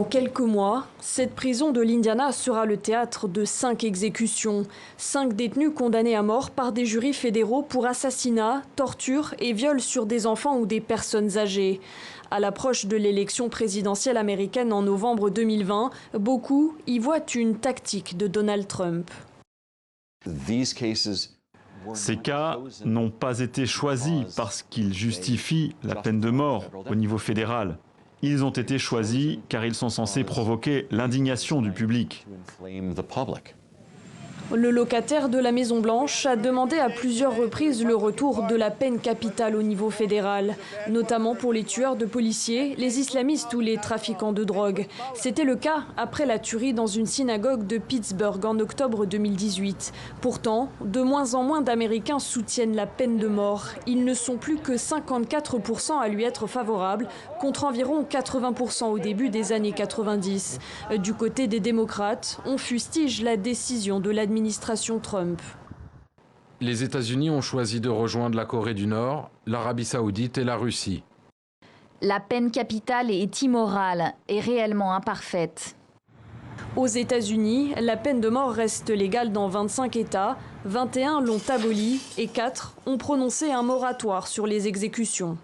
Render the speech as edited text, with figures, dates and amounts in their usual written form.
Dans quelques mois, cette prison de l'Indiana sera le théâtre de 5 exécutions. 5 détenus condamnés à mort par des jurys fédéraux pour assassinat, torture et viol sur des enfants ou des personnes âgées. À l'approche de l'élection présidentielle américaine en novembre 2020, beaucoup y voient une tactique de Donald Trump. Ces cas n'ont pas été choisis parce qu'ils justifient la peine de mort au niveau fédéral. Ils ont été choisis car ils sont censés provoquer l'indignation du public. Le locataire de la Maison-Blanche a demandé à plusieurs reprises le retour de la peine capitale au niveau fédéral, notamment pour les tueurs de policiers, les islamistes ou les trafiquants de drogue. C'était le cas après la tuerie dans une synagogue de Pittsburgh en octobre 2018. Pourtant, de moins en moins d'Américains soutiennent la peine de mort. Ils ne sont plus que 54% à lui être favorables, contre environ 80% au début des années 90. Du côté des démocrates, on fustige la décision de l'administration Trump. Les États-Unis ont choisi de rejoindre la Corée du Nord, l'Arabie Saoudite et la Russie. La peine capitale est immorale et réellement imparfaite. Aux États-Unis, la peine de mort reste légale dans 25 États, 21 l'ont abolie et 4 ont prononcé un moratoire sur les exécutions.